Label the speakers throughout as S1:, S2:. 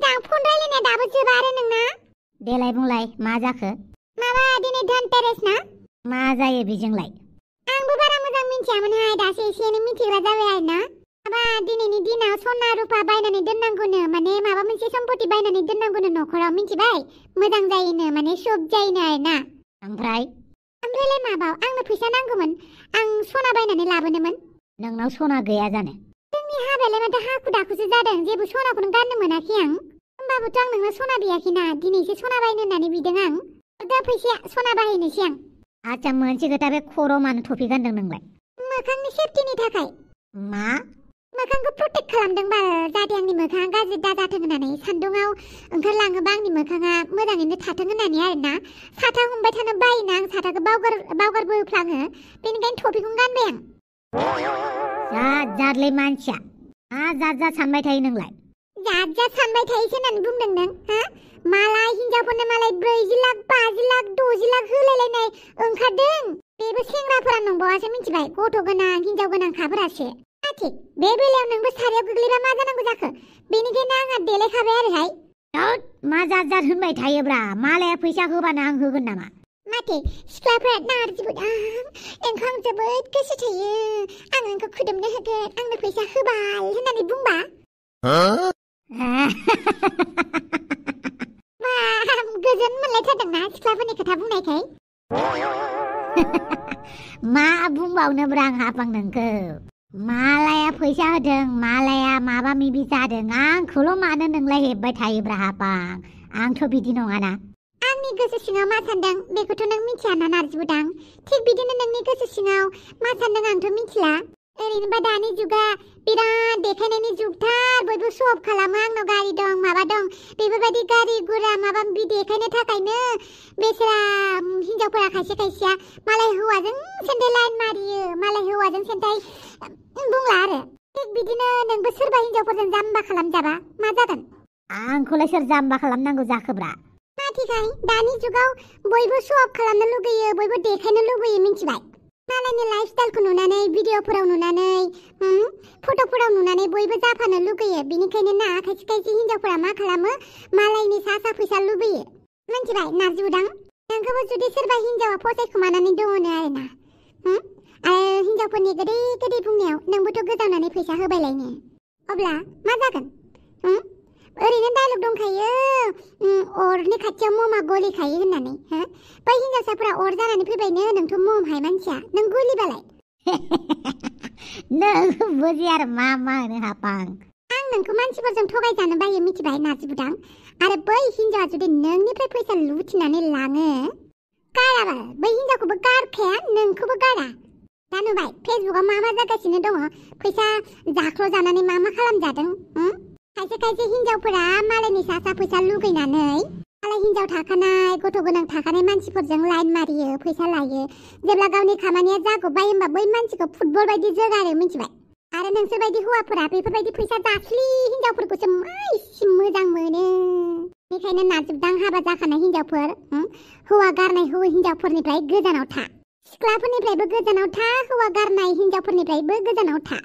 S1: बुदां phone रायलायनाया दाबो जोबा आरो नोंना?
S2: देलाय बुंलाय मा जाखो?
S1: माबा दिनै धनतेरस ना?
S2: मा जायो बेजोंलाय?
S1: आंबो बारा मोजां मिथियामोनहाय दासो एसे एनै मिथिग्रा जाबाय आरोना। माबा दिनैनि दिनाव सना रुपा बायनानै दोननांगौनो माने माबा मोनसे सम्पति बायनानै दोननांगौनो न'खराव मिथिबाय? मोजां जायोनो माने शुभ जायोनो आरोना। ओमफ्रायलाय माबाव आंनो फैसा नांगौमोन। आं सना बायनानै लाबोनोमोन।
S2: नोंनाव सना गैया जानो?
S1: जोंनि हाबायालाय माथो हाखु दाखुसो जादों जेबो सनाखौनो गाननो मोनाखै आं। होमबाबोथ' आं नोंनाव सना बियाखैना दिनैसो सना बायनो होननानै बिदों आं। दा फैसाया सना बाहायनोसै आं।
S2: आच्छा मोनसे खोथा बे खर'आव मानो थफि गानदों नोंलाय?
S1: मोखांनि सेफटिनि थाखाय।
S2: मा?
S1: मोखांखौ प्रटेक्ट खालामदों बाल जाहाथे आंनि मोखाङा गाज्रि दाजाथों होननानै सान्दुङाव ओंखारलाङोबा आंनि मोखाङा मोजाङैनो थाथों होननानै आरोना। साथा हमबाय थानो बायोना आं साथाखौ बावगारबोफ्लाङो बेनिखायनो थफिखौनो गानबाय आं।
S2: जादलै मानसिया मा जाद सानबाय थायो नोंलाय?
S1: जाद सानबाय थायोसो होननानै बुंदों नों हा? मालाय हिनजावफोरनो मालाय 40 लाख 50 लाख 60 लाख होलायलायनाय ओंखारदों। बेबो सेंग्राफोरा नंबावासो मिथिबाय गथ' गोनां हिनजाव गोनांखाफोरासो। थिग बे बेलायाव नोंबो सारियाव गोग्लैबा मा जानांगौ जाखो? बेनिखायनो आंहा देलायखाबाय आरोहाय।
S2: मा जाद होनबाय थायोब्रा मालाया फैसा होबानो आं होगोन नामा?
S1: माथो सिख्लाफ्रा नारजि बुदां नोंखौ आं जोबोद गोसो थोयो आं नोंखौ खुदुमनो होगोन आंनो फैसा होबाल होननानै बुंबा गोजोन मोनलायथारदोंना सिख्लाफोरनि खोथा बुंनायखाय।
S2: मा बुंबावनोब्रा आं हाफां नोंखौ मालाया फैसा होदों मालाया माबा मिबि जादों आंखौल' मानो नोंलाय हेबबाय थायोब्रा हाफां? आंथ' बिदि नङाना।
S1: आंनि गोसो सिङाव मा सानदों बेखौथ' नों मिथियाना नारजि बुदां। थिग बिदिनो नोंनि गोसो सिङाव मा सानदों आंथ' मिथिला। ओरैनोबा दानि जुगा बिराद देखायनायनि जुगथार बयबो स'अफ खालामो आंनाव गारि दं माबा दं बेफोरबायदि गारि गुरा माबा माबि देखायनो थाखायनो बेसेरा हिनजावफोरा खायसे खायसेया मालाय हौवाजों सेन्देल लाइन मारियो मालाय हौवाजों सेन्देल बुंला आरो। थिग बिदिनो नोंबो सोरबा हिनजावफोरजों जाम्बा खालामजाबा मा जागोन?
S2: आंखौलाय सोर जाम्बा खालामनांगौ जाखोब्रा?
S1: माथिखाय दानि जुगाव बयबो स'अफ खालामनो लुगैयो बयबो देखायनो लुगैयो मिथिबाय? मालायनि लाइफ स्टाइलखौ नुनानै भिडिअफोराव नुनानै फट'फोराव नुनानै बयबो जाफानो लुगैयो। बेनिखायनो ना खायसे खायसे हिनजावफोरा मा खालामो मालायनि सा फैसा लुबैयो मिथिबाय नारजि बुदां? नोंखौबो जुदि सोरबा हिनजावा फसायखुमानानै दङनो आरोना आरो हिनजावफोरनि गोदै गोदै बुंनायाव नोंबोथ' गोजावनानै फैसा होबायलायनो अब्ला मा जागोन? ओरैनो डायलग दंखायो अरनि खाथियाव ममा गलिखायो होननानै बै हिनजावसाफोरा अर जानानै फैबायनो नोंथ' ममहाय मानसिया नों गलिबालाय।
S2: नों बुजि आरो मा होनो हाफां?
S1: आं नोंखौ मानसिफोरजों थगायजानो बायो मिथिबाय नारजि बुदां? आरो बै हिनजावा जुदि नोंनिफ्राय फैसा लुथिनानै लाङो गाराबा बै हिनजावखौबो गारखाया नोंखौबो गारा। दा नुबाय फेसबुकआव मा जागासिनो दङ फैसा जाख्ल' जानानै मा खालामजादों? खायसे खायसे हिनजावफोरा मालायनि सा फैसा लुगैनानै मालाय हिनजाव थाखानाय गथ' गोनां थाखानाय मानसिफोरजों लाइन मारियो फैसा लायो। जेब्ला गावनि खामानिया जागौबाय होमबा बै मानसिखौ फुटबल बायदि जोगारो मिथिबाय? आरो नोंसोरबायदि हौवाफोरा बेफोरबायदि फैसा जास्लि हिनजावफोरखौसो माइसि मोजां मोनो। बेनिखायनो नारजिबदां हाबा जाखानाय हिनजावफोर हौवा गारनाय हिनजावफोरनिफ्राय गोजानाव था। सिख्लाफोरनिफ्रायबो गोजानाव था हौवा गारनाय हिनजावफोरनिफ्रायबो गोजानाव था।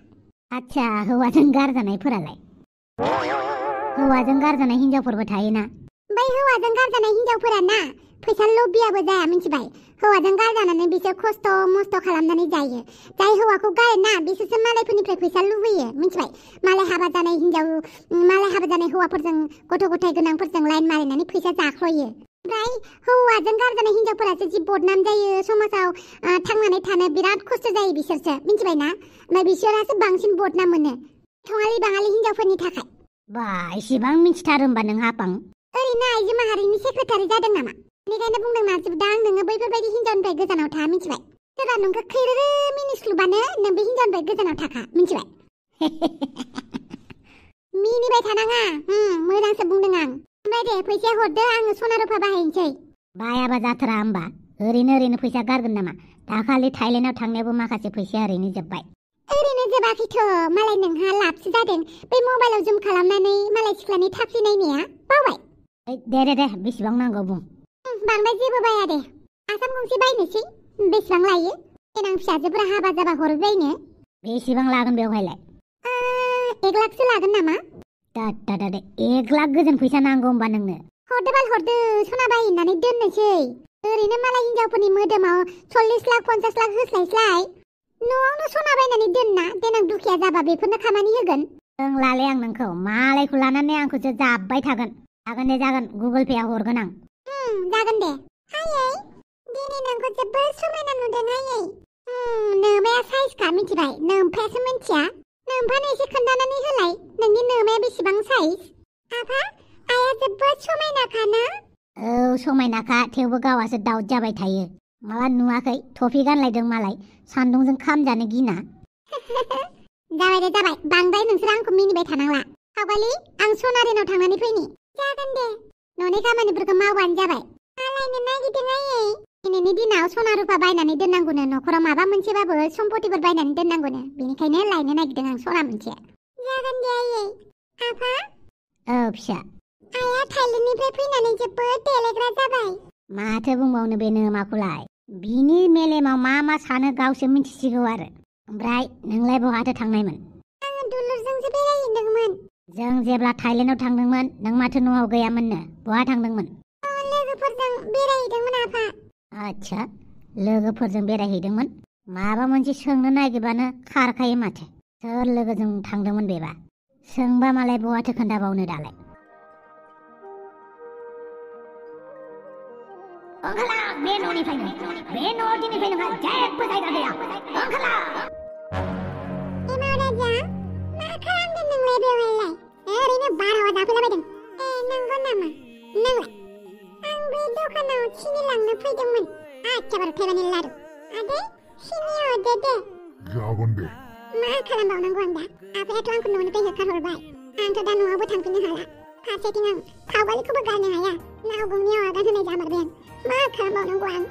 S2: आच्छा हौवाजों गारजानायफोरालाय? हौवाजों गारजानाय हिनजावफोरबो थायोना?
S1: बै हौवाजों गारजानाय हिनजावफोरा ना फैसा लबियाबो जाया मिथिबाय? हौवाजों गारजानानै बिसोर खस्थ' मस्थ' खालामनानै जायो। जाय हौवाखौ गारो ना बिसोरसो मालायफोरनिफ्राय फैसा लुबैयो मिथिबाय? मालाय हाबा जानाय हौवाफोरजों गथ' गथाय गोनांफोरजों लाइन मारिनानै फैसा जाख्ल'यो। ओमफ्राय हौवाजों गारजानाय हिनजावफोरासो जि बदनाम जायो समाजाव थांनानै थानो बिराद खस्थ' जायो बिसोरसो मिथिबायना? ओमफ्राय बिसोरासो बांसिन बदनाम मोनो थङालि बाङालि हिनजावफोरनि थाखाय।
S2: बा इसेबां मिथिथारो होमबा नों हाफां?
S1: ओरैनो आइजो माहारिनि सेक्रेटारि जादों नामा? बेनिखायनो बुंदों नारजिबदां नोङो बैफोरबायदि हिनजावनिफ्राय गोजानाव था मिथिबाय? सोरबा नोंखौ खैरोरो मिनिस्लुबानो नों बे हिनजावनिफ्राय गोजानाव थाखा मिथिबाय? मिनिबाय थानाङा मोजांसो बुंदों आं। ओमफ्राय दे फैसा हरदो आङो सना रुफा बाहायनोसै।
S2: बायाबा जाथारा होमबा ओरैनो फैसा गारगोन नामा? दाखालि थाइलेण्डआव थांनायावबो माखासे फैसाया ओरैनो जोब्बाय।
S1: ओरैनो जोबाखैथ' मालाय नोंहा लाबसो जादों बै मबाइलाव जुम खालामनानै मालाय सिख्लानि थाफ्लि नायनाया बावबाय?
S2: दे बेसेबां नांगौ बुं।
S1: बांद्राय जेबो बाया दे आसाम गंसे बायनोसै। बेसेबां लायो? देनां फिसाजोफोरा हाबा जाबा हरबायनो।
S2: बेसेबां लागोन बेवहायलाय?
S1: 1 लाखसो लागोन नामा?
S2: दा 1 लाख गोजोन फैसा नांगौ होमबा नोंनो
S1: हरदो बाल हरदो सना बाय होननानै दोननोसै ओरैनो मालाय हिनजावफोरनि मोदोमाव 40 लाख 50 लाख होस्लायस्लाय न'आवनो सना बायनानै दोनना देनां दुखिया जाबा बेफोरनो खामानि होगोन
S2: रोंलालै आं नोंखौ मालायखौ लानानै आंखौसो जाब्बाय थागोन जागोन गुगोल पेआव हरगोन आं
S1: जागोन दे आयै दिनै नोंखौ जोबोद समायना नुदों आयै नोमाया साइजखा मिथिबाय नोमफायासो मिथिया नोमफानो एसे खोन्थानानै होलाय नोंनि नोमाया बेसेबां साइज आफा आया जोबोद समायनाखाना
S2: औ समायनाखा थेवबो गावासो दाउट जाबाय थायो माला नुवाखै टफि गानलायदों मालाय सान्दुंजों खामजानो गिना
S1: जाबाय दे जाबाय बांद्राय नोंसोर आंखौ मिनिबाय थानांला सावगालि आं सनारिनाव थांनानै फैनि जागोन दे न'नि खामानिफोरखौ मावबानो जाबाय आलायनो नागिरदों आयै दिनैनि दिनाव सना रुफा बायनानै दोननांगौनो न'खराव माबा मोनसेबाबो सम्पतिफोर बायनानै दोननांगौनो बेनिखायनो लायनो नागिरदों आं सना मोनसे जागोन दे आयै आफा
S2: औ फिसा
S1: आया थाइलेण्डनिफ्राय फैनानै जोबोद देलायग्रा जाबाय
S2: माथो बुंबावनो बे नोमाखौलाय बिनि मेलेमाव मा सानो गावसो मिथिसिगौ आरो ओमफ्राय नोंलाय बहाथो थांनायमोन
S1: आङो दुलुरजोंसो बेरायहैदोंमोन जों
S2: जेब्ला थाइलेण्डआव थांदोंमोन नों माथो न'आव गैयामोननो बहा थांदोंमोन
S1: लोगोफोरजों बेरायहैदोंमोन आफा
S2: आच्छा लोगोफोरजों बेरायहैदोंमोन माबा मोनसे सोंनो नागिरबानो खारखायो माथो सोर लोगोजों थांदोंमोन बेबा सोंबा मालाय बहाथो खोन्थाबावनो दालाय ओंखारलां बे न'निफ्रायनो बे न'आव दिनैफ्राय नोंहा जेबो जायगा गैया ओंखारलां
S1: एमाव राजा मा खालामदों नोंलाय बेवहायलाय ओरैनो बारहावा जाफैलाबायदों नंगौ नामा नोंलाय आं बे दखानाव सिनि लांनो फैदोंमोन एखेबारे थेबानि लारु आदै सिनि हरदो दे
S3: जागोन दे
S1: मा खालामबावनांगौ आं दा आफायाथ' आंखौ न'निफ्राय होखारहरबाय आंथ' दा न'आवबो थांफिननो हाला फारसेथिं आं सावगारिखौबो गारनो हाया नाव गंनैयाव आगान होनाय जामारबाय आं मा खालामबावनांगौ आं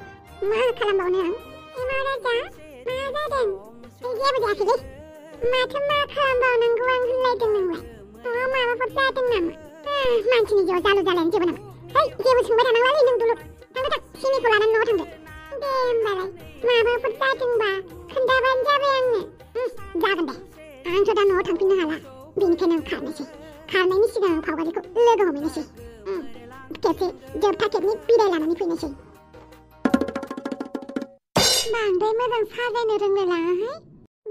S1: मा खालामबावनो आं एमाव राजा मा जादों जेबो जायाखैलै माथो मा खालामबावनांगौ आं होनलायदों नोंलाय न'आव माबाफोर जादों नामा मानसिनि जिउआव जालु जालायानो जेबो नामा है जेबो सोंबाय थानांलालै नों दुलुर थांदो थां सिनिखौ लानानै न'आव थांदो दे होमबालाय माबाफोर जादोंबा खोन्थाबानो जाबाय आंनो जागोन दे आंथ' दा न'आव थांफिननो हाला बेनिखायनो आं खारनोसै खारनायनि सिगां आं फावगारिखौ लोगो हमहैनोसै खेबसे जोबथा खेबनि बिदाय लानानै फैनोसै बांद्राय मोजां साजायनो रोंलायलाङाहाय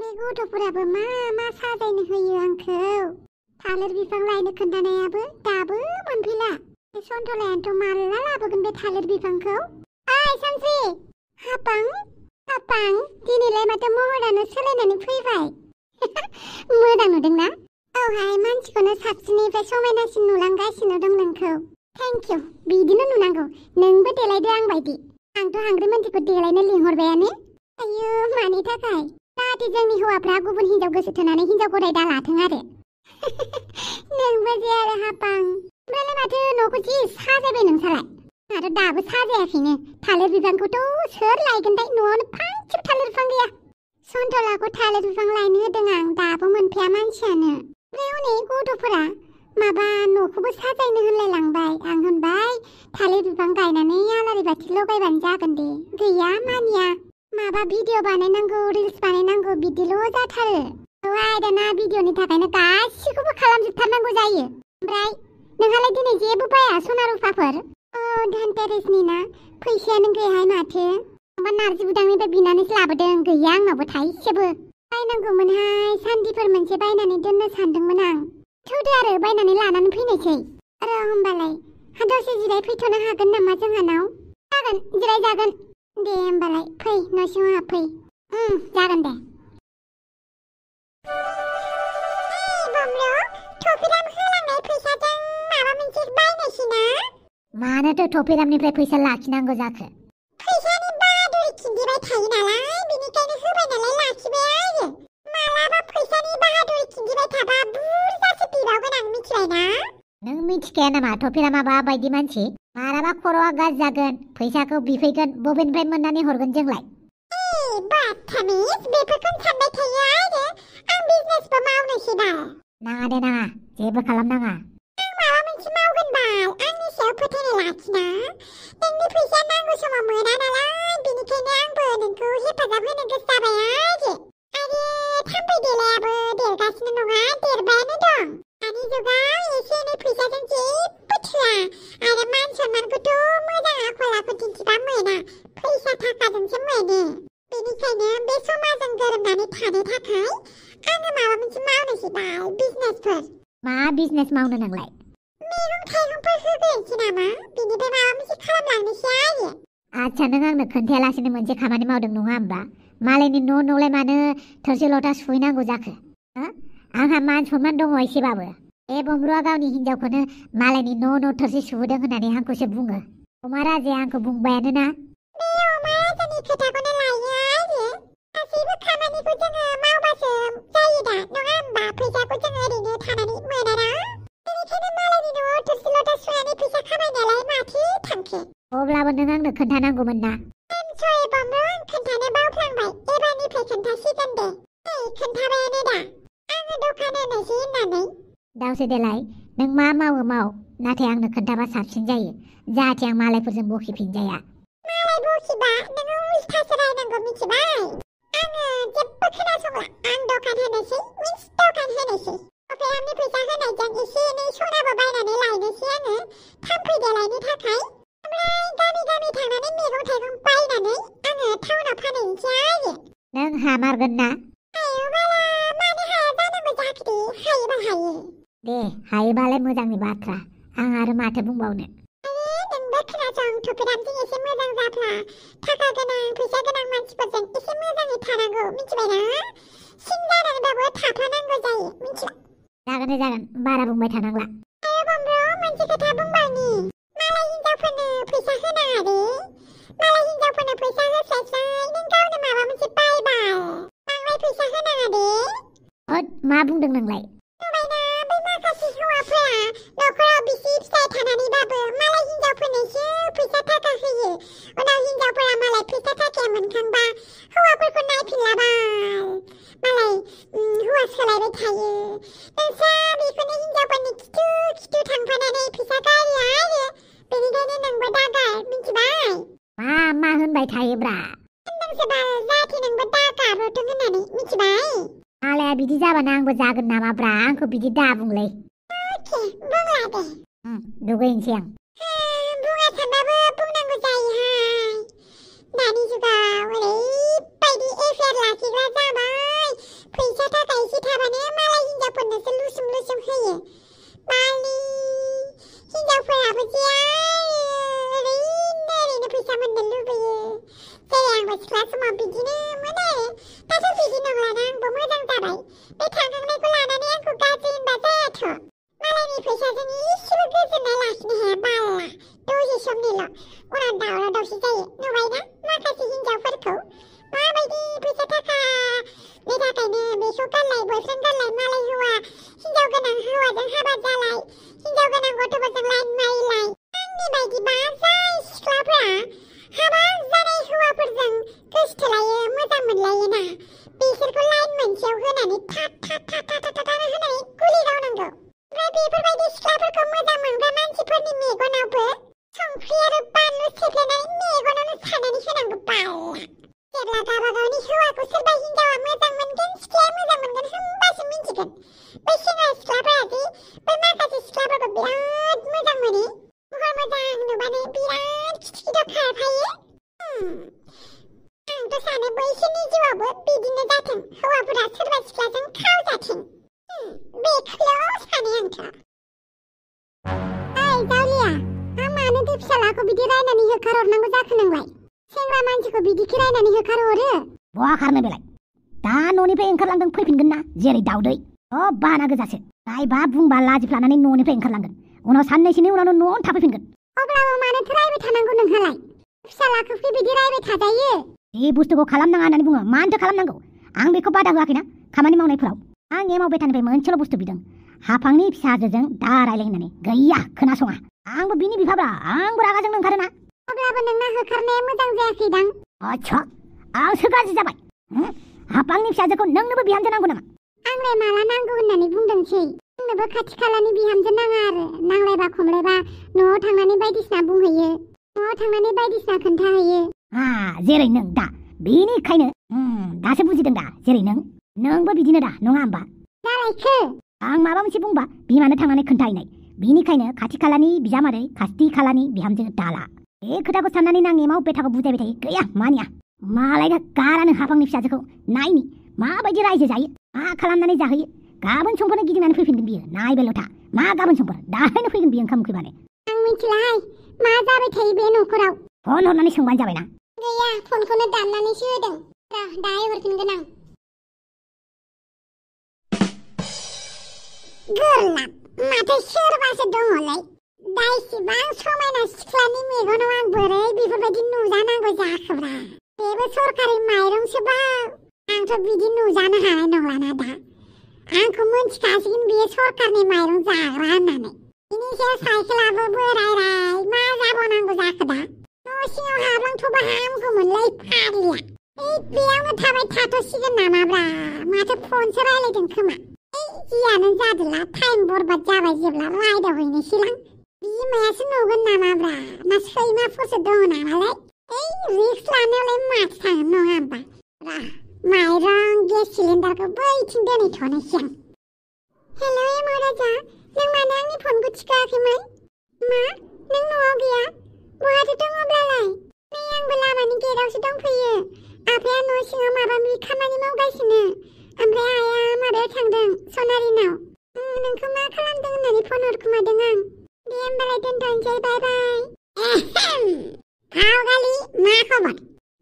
S1: बे गथ'फोराबो मा साजायनो होयो आंखौ थालिर बिफां लायनो खोन्थानायाबो दाबो मोनफैला बे सन्थलायानोथ' माला लाबोगोन बे थालिर बिफांखौ ओइ सानस्रि हापां दिनैलाय माथो महरानो सोलायनानै फैबाय मोजां नुदोंना औहाय मानसिखौनो साबसिननिफ्राय समायनासिन नुलांगासिनो दं नोंखौ थेंक इउ बिदिनो नुनांगौ नोंबो देलायदो आं बायदि आंथ' हांग्रि मानसिखौ देलायनो लिंहरबायानो आयौ मानि थाखाय जाहाथे जोंनि हौवाफ्रा गुबुन हिनजाव गोसो थोनानै हिनजाव गदाय दा लाथों आरो नोंबो जे आरो हापां ओमफ्रायलाय माथो न'खौ जि साजायबाय नोंसालाय आरो दाबो साजायाखैनो थालिर बिफांखौथ' सोर लायगोनथाय न'आवनो फांसेबो थालिर बिफां गैया सन्थलाखौ थालिर बिफां लायनो होदों आं दाबो मोनफैया मानसियानो ओमफ्राय हनै गथ'फोरा माबा न'खौबो साजायनो होनलायलांबाय आं होनबाय थालिर बिफां गायनानै आलारि बाथि लगायबानो जागोन दे गैया मानिया माबा भिडिअ बानायनांगौ रिल्स बानायनांगौ बिदिल' जाथारो औहाय दाना भिडिअनि थाखायनो गासिखौबो खालामजोबथारनांगौ जायो ओमफ्राय नोंहालाय दिनै जेबो बाया सना रुफाफोर धनतेरसनि ना फैसायानो गैयाहाय माथो माबा नार्जि बुदांनिफ्राय बिनानैसो लाबोदों गैया आंनावबो थाइसेबो बायनांगौमोनहाय सान्दिफोर मोनसे बायनानै दोननो सानदोंमोन आं थौदो आरो बायनानै लानानै फैनोसै आरो होमबालाय दसे जिराय फैथ'नो हागोन नामा जोंहानाव जागोन जिरायजागोन दे होमबालाय फै न' सिङाव हाबफै जागोन दे
S2: मानोथो टफिरामनिफ्राय फैसा लाखिनांगौ जाखो
S1: फैसानि बाहादुरि खिन्थिबाय थायो नालाय बेनिखायनो होबाय नालाय लाखिबाय आरो मालाबा फैसानि बाहादुरि खिन्थिबाय थाबा बुरजासो बिबावगोन आं मिथिबायना
S2: नों मिथिखाया नामा टफिरामा माबायदि मानसि मालाबा खर'आ गाज्रि जागोन फैसाखौ बिफैगोन बबेनिफ्राय मोननानै हरगोन जोंलाय
S1: बाथामिस बेफोरखौनो सानबाय थायो आरो आं बिजनेसबो मावनोसै दा
S2: नाङा दे नाङा जेबो खालामनाङा
S1: आं माबा मोनसे मावगोन बाल आंनि सायाव फोथायनाय लाखिना नोंनि फैसा नांगौ समाव मोना नालाय बेनिखायनो आंबो नोंखौ हेफाजाब होनो गोसो जाबाय आरो थाम्फै देलायाबो देरगासिनो नङा देरबायानो दं दानि जुगाव मावनोसै बाल बिजनेसफोर
S2: मा बिजनेस मावनो नोंलाय
S1: मैगं थाइगंफोर होग्रोनोसै नामा बिनिफ्राय माबा मोनसे खालामलांनोसै आरो
S2: आच्छा नों आंनो खोन्थायालासिनो मोनसे खामानि मावदों नङा होमबा मालायनि न'लाय मानो थोरसि लथा सुहैनांगौ जाखो आंहा मान सनमान दङ एसेबाबो ए बमरुआ गावनि हिनजावखौनो मालायनि न' थोरसि सुहोदों होननानै आंखौसो बुङो अमा राजाया आंखौ बुंबायानो ना
S1: बे अमा राजानि खोथाखौनो लायो आरो गासैबो खामानिखौ जोङो मावबासो जायो दा नङा होमबा फैसाखौ जोङो ओरैनो थानानै मोना ना बेनिखायनो मालायनि न'आव थोरसि लथा सुनानै फैसा खामायनायालाय माथो थांखो
S2: अब्लाबो नों आंनो खोन्थानांगौमोन ना
S1: सरि बमरु आं खोन्थानो बावफ्लांबाय एबारनिफ्राय खोन्थासिगोन दे खोन्थाबायानो दा आङो दखान होनोसै होननानै
S2: दावसो देलाय नों मा मावो माव नाथाय आंनो खोन्थाबा साबसिन जायो जाहाथे आं मालायफोरजों बखिफिनजाया
S1: मालाय बखिबा नोङो उल्थासो रायनांगौ मिथिबाय आङो जेबो खोनासंला आं दखान होनोसै मिन्स दखान होनोसै अफेरामनि फैसा होनायजों एसे एनै सनाबो बायनानै लायनोसै आङो थाम्फै देलायनो थाखाय ओमफ्राय गामि गामि थांनानै मैगं थाइगं बायनानै आङो टाउनाव फानहैनोसै आरो
S2: नों हामारगोन ना
S1: हायोबाला मानो हाया जानांगौ जाखो दे हायोबा हायो
S2: दे हायोबालाय मोजांनि बाथ्रा आं आरो माथो बुंबावनो
S1: नोंबो खोनासं थुफेरामजों एसे मोजां जाफ्ला थाखा गोनां फैसा गोनां मानसिफोरजों एसे मोजाङै थानांगौ मिथिबायना सिन जानानैबाबो थाफानांगौ जायो मिथिबाय
S2: जागोन बारा बुंबाय थानांला
S1: आरो बमरु मोनसे खोथा बुंबावनि मालाय हिनजावफोरनो फैसा होनाङा दे मालाय हिनजावफोरनो फैसा होस्लायस्लाय नों गावनो माबा मोनसे बायबाय बांद्राय फैसा होनाङा दे
S2: मा बुंदों नोंलाय
S1: नुबायना बै माखासे हौवाफोरा न'खराव बिसि फिसाय थानानैबाबो मालाय हिनजावफोरनोसो फैसा थाखा होयो उनाव हिनजावफोरा मालाय फैसा थाखाया मोनखांबा हौवाफोरखौ नायफिनलाबाय मालाय हौवा सोलायबाय थायो नोंस्रा बेखौनो हिनजावफोरनि खिथु थांफानानै फैसा गारिया आरो बेनिखायनो नोंबो दागार मिथिबाय
S2: मा होनबाय थायोब्रा
S1: होनदोंसो बाल जाहाथे नोंबो दागारहरथों होननानै मिथिबाय
S2: मालाया बिदि जाबानो आंबो जागोन नामाब्रा आंखौ बिदि दा बुंलै
S1: अके बुंला दे
S2: दुगैनोसै आं
S1: बुङा सानबाबो बुंनांगौ जायोहाय दानि जुगाव ओरैबायदि एफेयार लाखिग्रा जाबाय फैसा थाखा एसे थाबानो मालाय हिनजावफोरनोसो लुसुम होयो बालनि हिनजावफोराबो जे ओरैनो फैसा मोननो लुबैयो जेरै आंबो सिख्ला समाव बिदिनो मोनो दाथ' बिदि नंलाना आंबो मोजां जाबाय बे थांखांनायखौ लानानै आंखौ गाज्रि होनबा जायाथ' मालायनि फैसाजों इसेबो गोजोननाय लाखिनो हाया बाला दसे समनिल' उनाव दावराव दावसि जायो नुबायना माखासे हिनजावफोरखौ माबायदि फैसा थाखानि थाखायनो बेखौ गारलाय बयफ्रेन्ड गारलाय मालाय हौवा हिनजाव गोनां हौवाजों हाबा जालाय हिनजाव गोनां गथ'फोरजों लाइन मारिलाय आंनि बायदिबा जाय सिख्लाफोरा हाबा जानाय हौवाफोरजों गोसथोलायो मोजां मोनलायोना बिसोरखौ लाइन मोनसेयाव होनानै था होनानै गुलि गावनांगौ ओमफ्राय बेफोरबायदि सिख्लाफोरखौ मोजां मोनग्रा मानसिफोरनि मेगनावबो संख्रि आरो बानलु सेफ्लेनानै मेगनावनो सारनानै होनांगौ बाला जेब्ला गावबा गावनि हौवाखौ सोरबा हिनजावा मोजां मोनगोन सिख्लाया मोजां मोनगोन होमबासो मिन्थिगोन बै सेंग्रा सिख्लाफोरा जे बै माखासे सिख्लाफोरखौ बिराद मोजां मोनो महर मोजां नुबानो बिराद खिथु खारफायो आंथ' सानो बैसोरनि जिउआवबो बिदिनो जाथों हौवाफोरा सोरबा सिख्लाजों खावजाथों बेखौल' सानो आंथ' ओइ जावलिया आं मानोथो फिसालाखौ बिदि रायनानै होखारहरनांगौ जाखो नोंलाय सेंग्रा मानसिखौ बिदिखि रायनानै होखारहरो
S2: बहा खारनो बेलाय दा न'निफ्राय ओंखारलांदों फैफिनगोन ना जेरै दाउदै बाना गोजासो नायबा बुंबा लाजिफ्लानानै न'निफ्राय ओंखारलांगोन उनाव साननैसोनि उनावनो न'आवनो थाफैफिनगोन
S1: अब्लाबो मानोथो रायबाय थानांगौ नोंहालाय फिसालाखौ बिदि रायबाय थाजायो
S2: बे बुस्थुखौ खालामनाङा होननानै बुङो मानोथो खालामनांगौ आं बेखौ बादा होआखैना खामानि मावनायफोराव आं एमाव बेथानिफ्राय मोनसेल' बुस्थु बिदों हाफांनि फिसाजोजों दा रायलाय होननानै गैया खोनासङा आंबो बिनि बिफाब्रा आंबो रागाजोंनो ओंखारोना
S1: अब्लाबो नोंना होखारनाया मोजां जायाखैदां
S2: आच्छा आंसो गाज्रि जाबाय हाफांनि फिसाजोखौ नोंनोबो बिहामजो नांगौ नामा
S1: आंलाय माला नांगौ होननानै बुंदोंसै आंनोबो खाथि खालानि बिहामजो नाङा आरो नांलायबा खमलायबा न'आव थांनानै बायदिसिना बुंहैयो न'आव थांनानै बायदिसिना खोन्थाहैयो
S2: जेरै नों दा बेनिखायनो दासो बुजिदों दा जेरै नोंबो बिदिनो दा नङा होमबा
S1: जालायखो
S2: आं माबा मोनसे बुंबा बिमानो थांनानै खोन्थाहैनाय बिनिखायनो खाथि खालानि बिजामादै खाथि खालानि बिहामजो दाला बे खोथाखौ साननानै आं एमाव बेथाखौ बुजायबाय थायो गैया मानिया मालाय गारानो हाफांनि फिसाजोखौ नायनि माबायदि रायजो जायो मा खालामनानै जाहोयो गाबोन समफोरनो गिदिंनानै फैफिनगोन बियो नायबायल' था मा गाबोन समफोर दाहायनो फैगोन बियो ओंखाम उखैबानो
S1: आं मिथिलाहाय मा जाबाय थायो बे न'खराव
S2: फन हरनानै सोंबानो जाबायना
S1: गैया फनखौनो दाननानैसो होदों दाहाय हरफिनगोन आं गोरलाब माथो सोरबासो दङलै दा इसिबां समायना सिख्लानि मेगनाव आं बोरै बेफोरबायदि नुजानांगौ जाखोब्रा बेबो सरखारि माइरंसोबा आंथ' बिदि नुजानो हानाय नंलाना दा आंखौ मोनथिखासिगोन बेयो सरखारनि माइरं जाग्रा होननानै बिनि सायाव साइकेलाबो बोरायराय मा जाबावनांगौ जाखो दा न' सिङाव हाबलांथ'बा हामगौमोनलै फाग्लिया बेयावनो थाबाय थाथ'सिगोन नामाब्रा माथो फनसो रायलायदों खोमा जियानो जादोला टाइम बरबाद जाबाय जेब्ला रायदावहैनोसैलां बिमायासो नुगोन नामाब्रा ना सैमाफोरसो दङ नामालै रिक्स लानायावलाय माथो थांगोन नङा होमबा माइरं गेस सिलिन्डारखौ बैथिं दोनहैथ'नोसै आं हेलौ एमाव राजा नों मानो आंनि फनखौ थिखोआखैमोन मा नों न'आव गैया बहाथो दङ अब्लालाय नै आंबो लामानि गेटआवसो दंफैयो आफाया न' सिङाव माबा माबि खामानि मावगासिनो ओमफ्राय आइया माबायाव थांदों सनारिनाव नोंखौ मा खालामदों होननानै फन हरखोमादों आं दे होमबालाय दोनथ'नोसै बाय बाय फावगालि मा खबर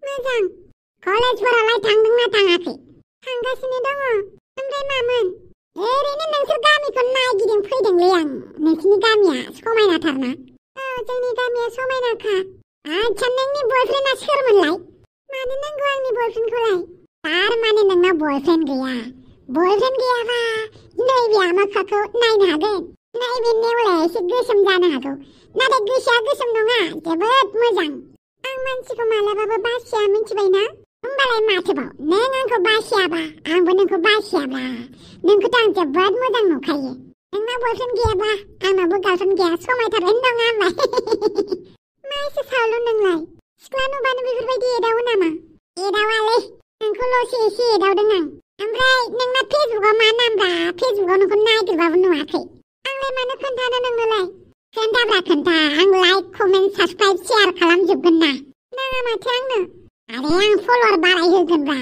S1: मोजां कलेजफोरावलाय थांदोंना थाङाखै थांगासिनो दङ ओमफ्राय मामोन ओरैनो नोंसोर गामिखौ नायगिदिं फैदोंलै आं नोंसिनि गामिया समायनाथारना जोंनि गामिया समायनाखा आच्छा नोंनि बयफ्रेन्डआ सोरमोनलाय मानो नांगौ आंनि बयफ्रेन्डखौलाय थारमाने नोंनाव बयफ्रेन्ड गैयाबा नैबे आमोखाखौ नायनो हागोन नैबे नेवलाया एसे गोसोम जानो हागौ नाथाय गोसोआ गोसोम नङा जोबोद मोजां आं मानसिखौ मालाबाबो बासिया मिथिबायना होमबालाय माथोबाव नों आंखौ बासियाबा आंबो नोंखौ बासियाब्ला नोंखौथ' आं जोबोद मोजां नुखायो नोंनाव बयफ्रेन्ड गैयाबा आंनावबो गार्लफ्रेन्ड गैया समायथारगोन नङा होमबा मा एसे सावलु नोंलाय सिख्ला नुबानो बेफोरबायदि एदावो नामा एदावालै नोंखौल'सो एसे एदावदों आं ओमफ्राय नोंना फेसबुकआव मा नामब्रा फेसबुकआव नोंखौ नागिरबाबो नुवाखै आंलाय मानो खोन्थानो नोंनोलाय खोन्थाब्रा खोन्था आं लाइक कमेन्ट साबसक्राइब शेयार खालामजोबगोन ना नाङा माथो आंनो आरे आं फलोवार बारायहोगोनब्रा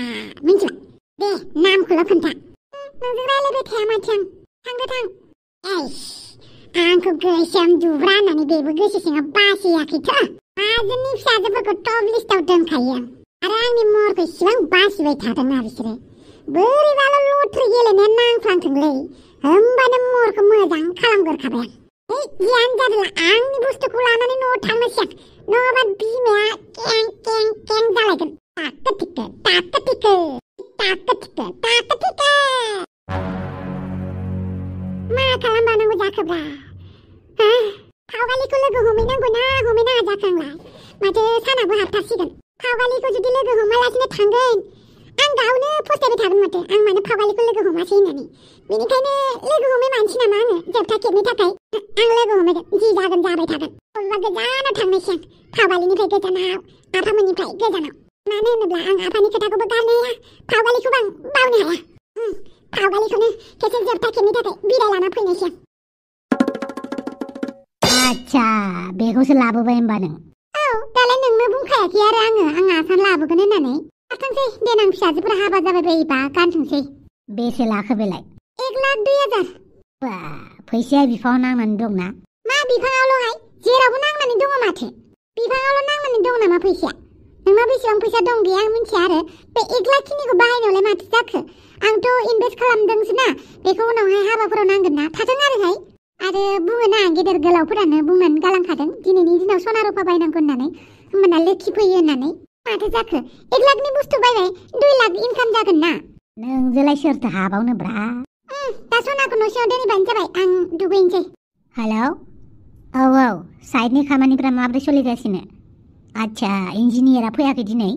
S1: मिन्थिबाय दे नामखौल' खोन्था नोंजों रायलायबाय थाया माथो आं थांदो थां आंखौ गोसोम दुब्रा होननानै बेबो गोसो सिङाव बासियाखैथ' माजोंनि फिसाजोफोरखौ टप लिस्टाव दोनखायो आं आरो आंनि महरखौ इसिबां बासिबाय थादोंना बिसोरो बोरैबाल' लटरि गेलेनाया नांफ्लांथोंलै होमबानो महरखौ मोजां खालामगोरखाबाय आं जियानो जादोला आंनि बुस्थुखौ लानानै न'आव थांनोसै आं नङाबा बिमाया कें कें कें जालायगोन टाक्का टिक्का टाक्का टिक्का टाक्का टिक्का टाक्का टिक्का मा खालामबावनांगौ जाखोब्रा फावगालिखौ लोगो हमहैनांगौ ना हमहैनाङा जाखो आंलाय माथो सानाबो हाबथारसिगोन फावगालिखौ जुदि लोगो हमालासिनो थांगोन आं गावनो फस्थायबाय थागोन माथो आं मानो फावगालिखौ लोगो हमासै होननानै बेनिखायनो लोगो हमै मानसि नामा आङो जोबथा खेबनि थाखाय आं लोगो हमैगोन जि जागोन जाबाय थागोन बबेबा गोजानाव थांनोसै आं फावगालिनिफ्राय गोजानाव आफामोननिफ्राय गोजानाव मानो होनोब्ला आं आफानि खोथाखौबो गारनो हाया फावगालिखौबो आं बावनो हाया फावगालिखौनो खेबसे जोबथा खेबनि थाखाय बिदाय लाना फैनोसै आं
S2: आच्छा बेखौसो लाबोबाय होमबा नों
S1: दालाय नोंनो बुंखायाखै आरो आं आसान लाबोगोन होननानै थांसै देनां फिसाजोफोरा हाबा जाबाय बायोबा गानथोंसै
S2: बेसे लाखो बेलाय
S1: 1,02,000
S2: बा फैसाया बिफाङाव नांनानै दंना
S1: मा बिफाङावल'हाय जेरावबो नांनानै दङ माथो बिफाङावल' नांनानै दङ नामा फैसाया नोंनाव बेसेबां फैसा दं गैया आं मिथिया आरो बे 1 लाख खिनिखौ बाहायनायावलाय माथो जाखो आंथ' इनभेस्ट खालामदोंसो ना बेखौ उनावहाय हाबाफोराव नांगोन ना थाथों आरोहाय आरो बुङो ना गेदेर गोलावफोरानो बुंनानै गालांखादों दिनैनि दिनाव सना रुफा बायनांगौ होननानै होमबाना लोखि फैयो होननानै माथो जाखो 1 लाखनि बुस्थु बायबाय 2 लाख इनकाम जागोन ना
S2: नोंजोंलाय सोरथो हाबावनो ब्रा
S1: दा सनाखौ न'सिङाव दोनहैबानो जाबाय आं दुगैनोसै
S2: हेलौ औ साइडनि खामानिफ्रा माब्रै सोलिगासिनो आच्छा इन्जिनियारा फैयाखै दिनै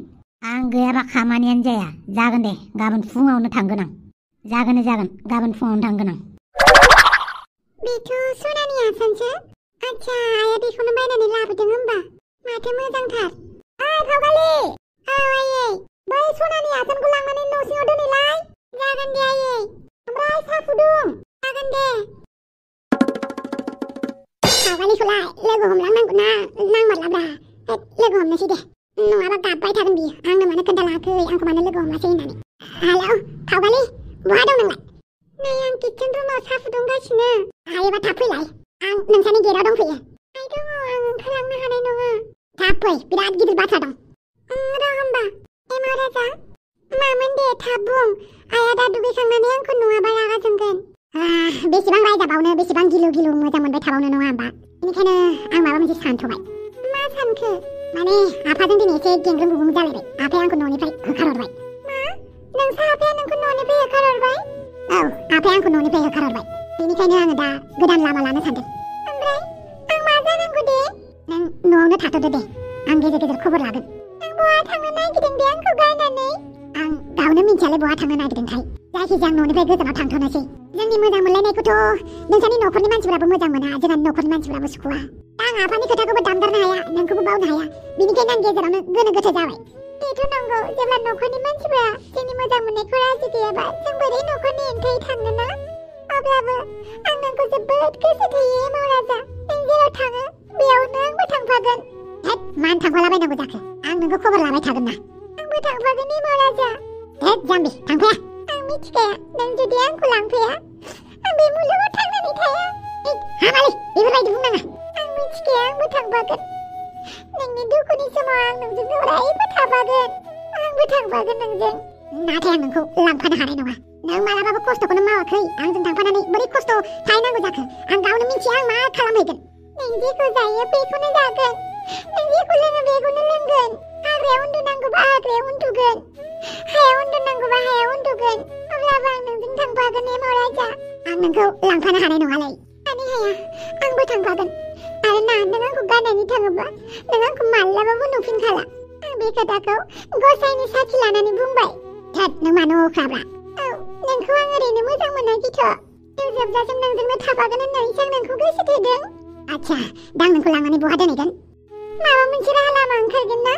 S2: आं गैयाबा खामानियानो जाया जागोन दे गाबोन फुङावनो थांगोन आं जागोन गाबोन फुङावनो थांगोन आं
S1: बेथ' सनानि आसानसो आच्छा आइया बेखौनो बायनानै लाबोदों होमबा माथो मोजांथार फावगालि आइयै बै सनानि आसानखौ लांनानै न'सिङाव दोनहैलाय जागोन दे आइयै ओमफ्राय साहा फुदुं जागोन दे फावगालिखौलाय लोगो हमलांनांगौ ना नांमारलाब्रा लोगो हमनोसै दे नङाबा गाबबाय थागोन बियो आंनो मानो खोन्थालाङाखै आंखौ मानो लोगो हमासै होननानै हेलौ फावगालि बहा दं नोंलाय नै आं किटचेन रुमाव साहा फुदुंगासिनो हायोबा थाब फैलाय आं नोंसानि गेटआव दंफैयो आइ दङ आं ओंखारलांनो हानाय नङा थाब फै बिराद गिदिर बाथ्रा दं र' होमबा एमाव राजा मामोन दे थाब बुं आइया दा दुगैखांनानै आंखौ नङाबा रागा जोंगोन बेसेबां रायजाबावनो बेसेबां गिलु गिलु मोजां मोनबाय थाबावनो नङा होमबा बेनिखायनो आं माबा मोनसे सानथ'बाय मा सानखो माने आफाजों दिनै एसे गेंग्रोम गुबुं जालायबाय आफाया आंखौ न'निफ्राय होखारहरबाय मा नोंसा आफाया नोंखौ न'निफ्राय होखारहरबाय औ आफाया आंखौ न'निफ्राय होखारहरबाय बेनिखायनो आङो दा गोदान लामा लानो सानदों ओमफ्राय आं मा जानांगौ दे नों न'आवनो थाथ'दो दे आं गेजेर गेजेर खबर लागोन आं बहा थांनो नागिरदों दे आंखौ गारनानै आं गावनो मिन्थियालै बहा थांनो नागिरदोंथाय जायखिजाया आं न'निफ्राय गोजानाव थांथ'नोसै जोंनि मोजां मोनलायनायखौथ' नोंसानि न'खरनि मानसिफोराबो मोजां मोना जोंहानि न'खरनि मानसिफोराबो सुखुवा आं आफानि खोथाखौबो दानगारनो हाया नोंखौबो बावनो हाया बेनिखायनो आं गेजेरावनो गोनो गोथो जाबाय बेथ' नंगौ जेब्ला न'खरनि मानसिफोरा जोंनि मोजां मोननायखौ राजि गैयाबा जों बोरै न'खरनि हेंथायै थांनो ना अब्लाबो आं नोंखौ जोबोद गोसो थोयो एमाव राजा नों जेराव थाङो बेयावनो आंबो थांफागोन हेद मानो थांफालाबायनांगौ जाखो आं नोंखौ खबर लाबाय थागोन ना आंबो थांफागोन एमाव राजा हेद जाम्बि थांफाया आं मिथिखाया नों जुदि आंखौ लांफाया आं बे मुलुगाव थांनानै थाया हामालै बेफोरबायदि बुंनाङा आं मिथिखाया आंबो थांफागोन नोंनि दुखुनि समाव आं नोंजों अरायबो थाफागोन आंबो थांफागोन नोंजों नाथाय आं नोंखौ लांफानो हानाय नङा नों मालाबाबो खस्थ'खौनो मावाखै आंजों थांफानानै बोरै खस्थ' थाहैनांगौ जाखो आं गावनो मिथिया आं मा खालामहैगोन नों जेखौ जायो बेखौनो जागोन नों जेखौ लोङो बेखौनो लोंगोन हाग्रायाव उन्दुनांगौबा हाग्रायाव उन्दुगोन हायाव उन्दुनांगौबा हायाव उन्दुगोन अब्लाबो आं नोंजों थांफागोन एमाव राजा आं नोंखौ लांफानो हानाय नङालै मानो हाया आंबो थांफागोन आरो ना नों आंखौ गारनानै थाङोब्ला नों आंखौ माब्लाबाबो नुफिनखाला आं बे खोथाखौ गसाइनि साखि लानानै बुंबाय थोद नों मानो अख्राब्रा औ नोंखौ आं ओरैनो मोजां मोनाखैथ' जिउ जोबजासिम नोंजोंनो थाफागोन होननानैसो आं नोंखौ गोसो थोदों आच्छा दा आं नोंखौ लांनानै बहा दोनहैगोन माबा मोनसे राहा लामा ओंखारगोन ना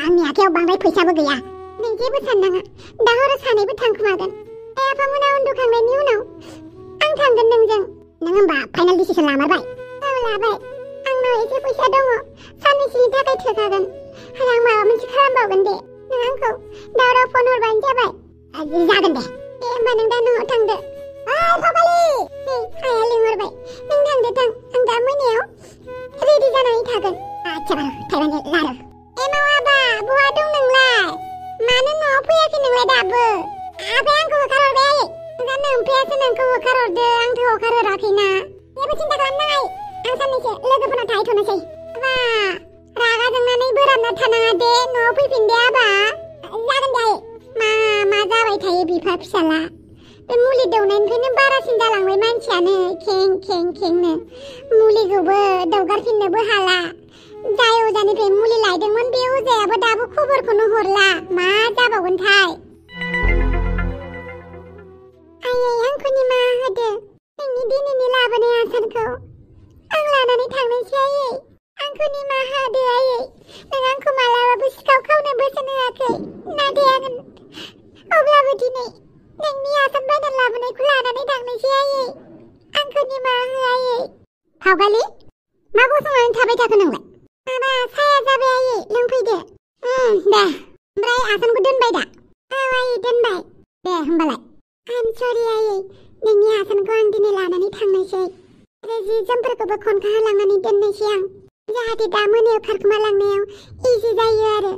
S1: आंनि आखायाव बांद्राय फैसाबो गैया नों जेबो साननाङा दा हराव सानैबो थांखुमागोन आइ आफामोना उन्दुखांनायनि उनाव आं थांगोन नोंजों नों होमबा फाइनाल डिसिसन लामारबाय औ लाबाय आंनाव एसे फैसा दङ साननैसोनि थाखाय थोखागोन आरो आं माबा मोनसे खालामबावगोन दे नों आंखौ दावराव फन हरबानो जाबाय जागोन दे होमबा नों दा न'आव थांदो फाबालि आइया लिंहरबाय नों थांदो थां आं दा मोनायाव रेडि जानानै थागोन आच्छा बारु थाइबानि लारु एमाव आबा बहा दं नोंलाय मानो न'आव फैयाखै नोंलाय दाबो आफाया आंखौ होखारहरबाय आयै दा नोंफायासो नोंखौ होखारहरदो आंथ' होखारहराखैना जेबो सिन्था खालामनाङा आं साननैसो लोगोफोरनाव थाहैथ'नोसै आबा रागा जोंनानै बोराबना थानाङा दे न'आव फैफिन दे आबा जागोन दे आयै मा जाबाय थायो बिफा फिसाला बे मुलि दौनायनिफ्रायनो बारासिन जालांबाय मानसियानो खें खें खेंनो मुलिखौबो दौगारफिननोबो हाला जाय अजानिफ्राय मुलि लायदोंमोन बे अजायाबो दाबो खबरखौनो हरला मा जाबावगोनथाय आयै आंखौ निमाहा होदो नोंनि दिनैनि लाबोनाय आसारखौ आं लानानै थांनोसै आयै आंखौ निमाहा होदो आयै नों आंखौ मालाबाबो सिखाव खावनो बोसोन होआखै नाथाय आं अब्लाबो दिनै नोंनि आसान बायनानै लाबोनायखौ लानानै थांनोसै आयै आंखौ निमाहा हो आयै फावगालि मा गसंनानै थाबाय थाखो नोंलाय माबा साया जाबाय आयै लोंफैदो दे ओमफ्राय आसानखौ दोनबाय दा औ आयै दोनबाय दे होमबालाय आइम सरि आयै नोंनि आसानखौ आं दिनै लानानै थांनोसै आरो जि जोमफोरखौबो खनखा होलांनानै दोननोसै आं जाहाथे दा मोनायाव खारखोमा लांनायाव इजि जायो आरो